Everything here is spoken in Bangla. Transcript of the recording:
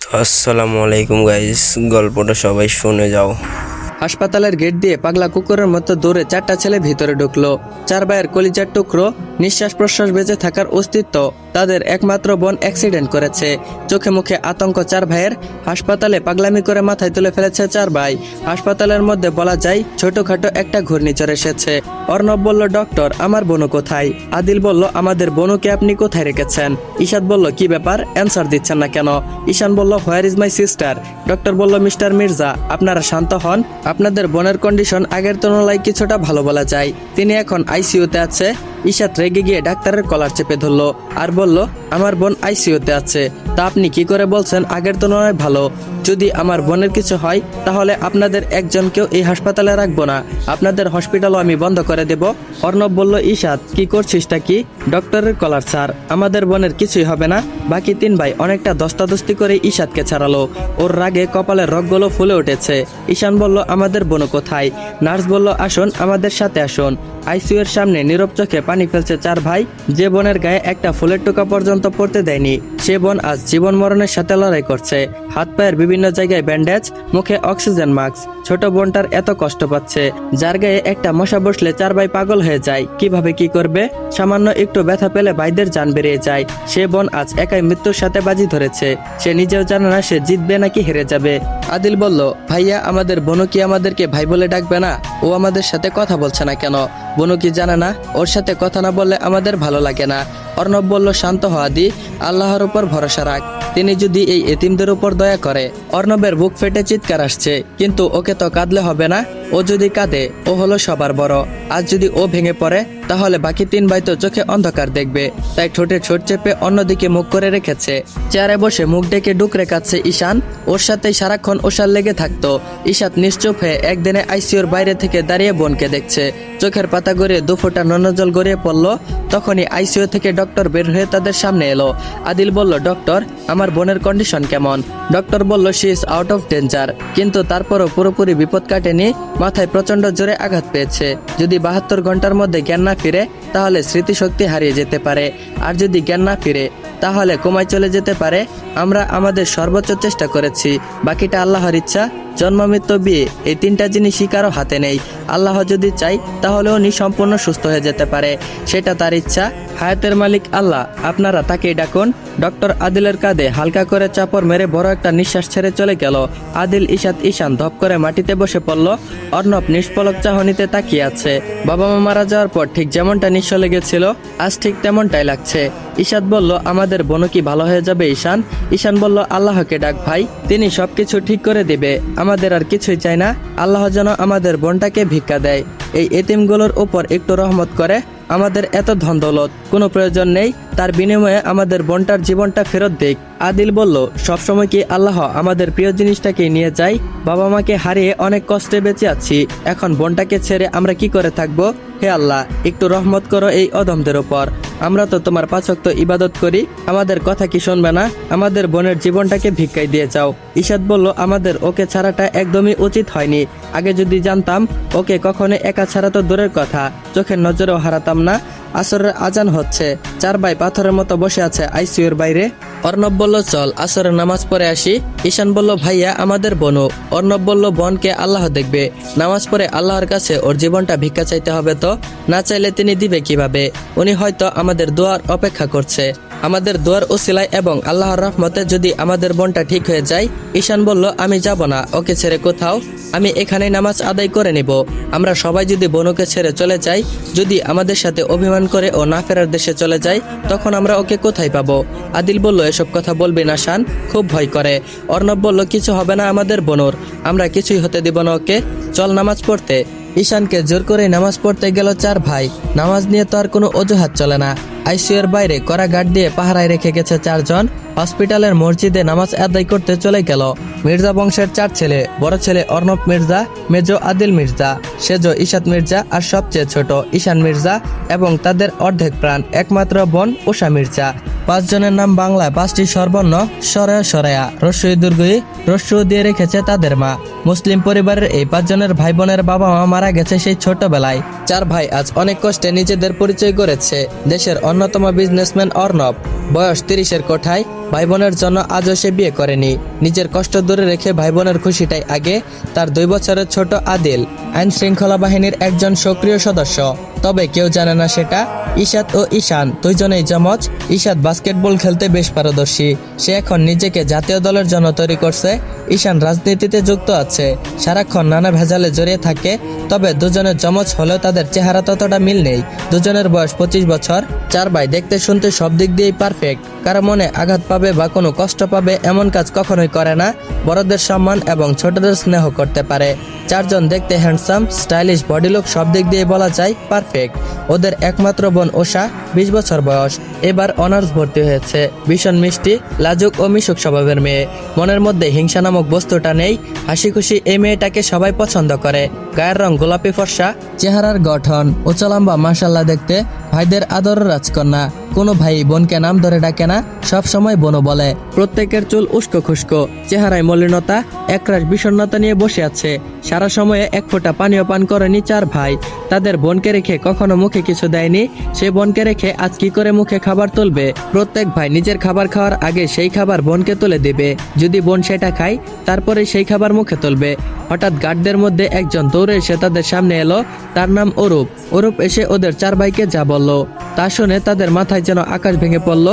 তো আসসালামু আলাইকুম গাইস, গল্পটা সবাই শুনে যাও। হাসপাতালের গেট দিয়ে পাগলা কুকুরের মতো দৌড়ে চারটা ছেলে ভিতরে ঢুকলো। চার ভাইয়ের কলিজার টুকরো, নিঃশ্বাস প্রশ্বাস বেঁচে থাকার অস্তিত্ব। তাদের একমাত্র বোন অ্যাক্সিডেন্ট করেছে। চোখে মুখে আতঙ্ক চার ভাইয়ের। হাসপাতালে পাগলামি করে মাথায় তুলে ফেলেছে চার ভাই। হাসপাতালের মধ্যে বলা যায় ছোটখাটো একটা ঘূর্ণিঝড় এসেছে। অর্ণব বলল, ডক্টর আমার বোনু কোথায়? আদিল বলল, আমাদের বোনুকে আপনি কোথায় রেখেছেন? ঈশাদ বলল, কি ব্যাপার, অ্যান্সার দিচ্ছেন না কেন? ঈশান বলল, where is my sister? Doctor বলল, মিস্টার মির্জা আপনারা শান্ত হন। আপনাদের বোনের কন্ডিশন আগের তুলনায় কিছুটা ভালো বলা যায়। তিনি এখন আইসিইউতে আছে। ঈশাদ রেগে গিয়ে ডাক্তারের কলার চেপে ধরলো আর বলল, আমার বোন আইসিইউতে আছে, তা আপনি কি করে বলছেন আগের তুলনায় ভালো? যদি আমার বোনের কিছু হয় তাহলে আপনাদের একজনকেও এই হাসপাতালে রাখবো না, আপনাদের হসপিটালও আমি বন্ধ করে দেব। অর্ণব বলল, ঈশাদ কি করছিসটা কি? ডক্টরের কলার ছাড়, আমাদের বোনের কিছুই হবে না। বাকি তিন ভাই অনেকটা দস্তাদস্তি করে ঈশাদকে ছাড়ালো। ওর রাগে কপালের রগগুলো ফুলে উঠেছে। ঈশান বলল, আমাদের বোন কোথায়? নার্স বলল, আসুন আমাদের সাথে আসুন। আইসিইউ এর সামনে নীরব চোখে পানি ফেলছে চার ভাই। যে বোনের গায়ে একটা ফুলের টোকা পর্যন্ত পড়তে দেয়নি, সে বোন আজ জীবন মরণের সাথে লড়াই করছে। হাত পায়ের বিভিন্ন জায়গায় ব্যান্ডেজ, মুখে অক্সিজেন মাস্ক। ছোট বোনটার এত কষ্ট পাচ্ছে, যার গায়ে একটা মশা বসলে চার ভাই পাগল হয়ে যায়। কিভাবে কি করবে? সামান্য একটু ব্যথা পেলে ভাইদের জান বেরিয়ে যায়। সে বোন আজ একাই মৃত্যুর সাথে বাজি ধরেছে। সে নিজেও জানে না সে জিতবে নাকি হেরে যাবে। আদিল বলল, ভাইয়া আমাদের বোনু কি আমাদেরকে ভাই বলে ডাকবে না? ও আমাদের সাথে কথা বলছে না কেন? বোনু কি জানে না ওর সাথে কথা না বললে আমাদের ভালো লাগে না? অর্ণব বলল, শান্ত হ আদি, আল্লাহর উপর ভরসা রাখ, তিনি যদি এই এতিমদের উপর দয়া করে। অর্ণবের বুক ফেটে চিৎকার আসছে, কিন্তু ওকে তো কাঁদলে হবে না। ও যদি কাঁদে, ও হলো সবার বড়। আজ যদি ও ভেঙে পড়ে তাহলে বাকি তিন ভাই তো চোখে অন্ধকার দেখবে। তাই ঠোঁটে ঠোঁট চেপে অন্যদিকে মুখ করে রেখেছে। চেয়ারে বসে মুখ ডেকে ডুকরে কাঁদছে ঈশান। ওর সাথেই সারাক্ষণ ওষার লেগে থাকতো। ঈশাদ নিশ্চুপ হয়ে একদিনে আইসিইউর বাইরে থেকে দাঁড়িয়ে বোনকে দেখছে। চোখের পাতা গড়িয়ে দুফোঁটা ননজল গড়িয়ে পড়ল। তখনই আইসিইউ থেকে ডক্টর বের হয়ে তাদের সামনে এলো। আদিল বলল, ডক্টর আমার বোনের কন্ডিশন কেমন? ডক্টর বলল, she is out of danger, কিন্তু তারপরও পুরোপুরি বিপদ কাটেনি। মাথায় প্রচন্ড জোরে আঘাত পেয়েছে। যদি 72 ঘন্টার মধ্যে জ্ঞান না ফিরে তাহলে স্মৃতিশক্তি হারিয়ে যেতে পারে। আর যদি জ্ঞান না ফিরে তাহলে কোমায় চলে যেতে পারে। আমরা আমাদের সর্বোচ্চ চেষ্টা করেছি, বাকিটা আল্লাহর ইচ্ছা। জন্ম মৃত্যু বিয়ে এই তিনটা জিনিসই কারো হাতে নেই। আল্লাহ যদি চাই তাহলে উনি সম্পূর্ণ সুস্থ হয়ে যেতে পারে, সেটা তার ইচ্ছা। হায়াতের মালিক আল্লাহ, আপনারা তাকেই ডাকুন। ডক্টর আদিলের কাঁধে হালকা করে চাপড় মেরে বড় একটা নিঃশ্বাস ছেড়ে চলে গেল। আদিল, ঈশাদ, ঈশান ধপ করে মাটিতে বসে পড়ল। অর্ণব নিষ্পলক চাহনিতে তাকিয়ে আছে। বাবা মা মারা যাওয়ার পর ঠিক যেমনটা নিঃশ্বাস লেগেছিল আজ ঠিক তেমনটাই লাগছে। ঈশাদ বলল, আমাদের বোনও কি ভালো হয়ে যাবে ঈশান? ঈশান বলল, আল্লাহকে ডাক ভাই, তিনি সবকিছু ঠিক করে দিবে। আমাদের আর কিছুই চাই না, আল্লাহ যেন আমাদের বোনটাকে ভিক্ষা দেয়, এই এতিমগুলোর উপর একটু রহমত করে। আমাদের এত ধন দৌলত কোনো প্রয়োজন নেই, তার বিনিময়ে আমাদের বোনটার জীবনটা ফেরত দিক। আদিল বলল, সবসময় কি আল্লাহ আমাদের প্রিয় জিনিসটাকে নিয়ে যায়? বাবা মাকে হারিয়ে অনেক কষ্টে বেঁচে আছি, এখন বোনটাকে ছেড়ে আমরা কি করে থাকবো? হে আল্লাহ, একটু রহমত করো এই অধমদের উপর। আমরা তো তোমার 5 ওয়াক্ত ইবাদত করি, আমাদের কথা কি শুনবে না? আমাদের বোনের জীবনটাকে ভিক্ষায় দিয়ে যাও। ঈশাদ বলল, আমাদের ওকে ছাড়াটা একদমই উচিত হয়নি। আগে যদি জানতাম ওকে কখনো একা ছাড়া তো দূরের কথা, চোখের নজরেও হারাতাম না। আসরের আজান হচ্ছে, চার ভাই পাথরের মতো বসে আছে আইসিইউর বাইরে। অর্ণব বলল, চল আসরের নামাজ পড়ে আসি। ঈশান বলল, ভাইয়া আমাদের বোনও। অর্ণব বলল, বোনকে আল্লাহ দেখবে, নামাজ পড়ে আল্লাহর কাছে ওর জীবনটা ভিক্ষা চাইতে হবে তো, না চাইলে তিনি দিবে কিভাবে? উনি হয়তো আমাদের দোয়ার অপেক্ষা করছে। আমাদের দোয়ার উসিলায় এবং আল্লাহর রহমতে যদি আমাদের বোনটা ঠিক হয়ে যায়। ঈশান বলল, আমি যাব না ওকে ছেড়ে কোথাও, আমি এখানেই নামাজ আদায় করে নিব। আমরা সবাই যদি বোনকে ছেড়ে চলে যাই, যদি আমাদের সাথে অভিমান করে ও না ফেরার দেশে চলে যায়, তখন আমরা ওকে কোথায় পাবো? আদিল বলল, এসব কথা বলবি না শান, খুব ভয় করে। অর্ণব বলল, কিছু হবে না আমাদের বোনর, আমরা কিছুই হতে দিব না ওকে, চল নামাজ পড়তে। ঈশানকে জোর করে নামাজ পড়তে গেল চার ভাই। নামাজ নিয়ে তো আর কোনো অজুহাত চলে না। আইসিইউর বাইরে কড়া গার্ড দিয়ে পাহারায় রেখে গেছে 4 জন। হসপিটালের মসজিদে নামাজ আদায় করতে চলে গেল মির্জা বংশের 4 ছেলে। বড় ছেলে অর্ণব মির্জা, মেজো আদিল মির্জা, সেজো ঈশাদ মির্জা, আর সবচেয়ে ছোট ঈশান মির্জা এবং তাদের অর্ধেক প্রাণ একমাত্র বোন উষা মির্জা। 5 জনের নাম বাংলায় 5টি স্বরবর্ণ সরয়া সরয়া রস্যই দীর্ঘই রস্য দিয়ে রেখেছে তাদের মা। মুসলিম পরিবারের এই 5 জনের ভাই বোনের বাবা মা মারা গেছে সেই ছোটবেলায়। 4 ভাই আজ অনেক কষ্টে নিজেদের পরিচয় করেছে। দেশের অন্যতম বিজনেসম্যান অর্ণব বয়স 30-এর কোঠায়, ভাই বোনের জন্য আজও সে বিয়ে করেনি। নিজের কষ্ট দূরে রেখে ভাই বোনের খুশিটাই আগে। তার 2 বছরের ছোট আদিল আইন শৃঙ্খলা বাহিনীর একজন সক্রিয় সদস্য, তবে কেউ জানে না সেটা। ইশাত ও ঈশান দুইজনেই যমজ। ঈশাত বাস্কেটবল খেলতে বেশ পারদর্শী, সে এখন নিজেকে জাতীয় দলের জন্য তৈরি করছে। ঈশান রাজনীতিতে যুক্ত আছে, সারাক্ষণ নানা ভেজালে জড়িয়ে থাকে। তবে দুজনের যমজ হলেও তাদের চেহারা ততটা মিল নেই। দুজনের বয়স 25 বছর। 4 ভাই দেখতে শুনতে সব দিক দিয়েই পারফেক্ট। কারো মনে আঘাত পাবে বা কোনো কষ্ট পাবে এমন কাজ কখনোই করে না। বড়দের সম্মান এবং ছোটদের স্নেহ করতে পারে। 4 জন দেখতে হ্যান্ডসাম, স্টাইলিশ, বডি লুক সব দিক দিয়ে বলা যায় পারফেক্ট। ওদের একমাত্র বোন ওষা 20 বছর বয়স, এবার অনার্স ভর্তি হয়েছে। ভীষণ মিষ্টি, লাজুক ও মিশুক স্বভাবের মেয়ে। মনের মধ্যে হিংসা নামক বস্তুটা নেই। হাসি খুশি এই মেয়েটাকে সবাই পছন্দ করে। গায়ের রং গোলাপি ফর্সা, চেহারার গঠন উঁচা লম্বা, মাশাল্লাহ দেখতে। ভাইদের আদর রাজকন্যা। কোনো ভাই বোনকে নাম ধরে ডাকে না, সব সময় বোনও বলে। প্রত্যেকের চুল উস্কো খুস্কো, চেহারায় মলিনতা, একরাশ বিষণ্ণতা নিয়ে বসে আছে। সারা সময়ে এক ফোঁটা পানীয় পান করেনি 4 ভাই। তাদের বোনকে রেখে কখনো মুখে কিছু দেয়নি, সে বোনকে রেখে আজ কি করে মুখে খাবার তুলবে। প্রত্যেক ভাই নিজের খাবার খাওয়ার আগে সেই খাবার বোনকে তুলে দিবে। যদি বোন সেটা খায় তারপরে সেই খাবার মুখে তুলবে। হঠাৎ গার্ডদের মধ্যে একজন দৌড়ে এসে তাদের সামনে এলো। তার নাম অরূপ। অরূপ এসে ওদের 4 ভাইকে যা বলল তা শুনে তাদের মাথায় যেন আকাশ ভেঙে পড়ল।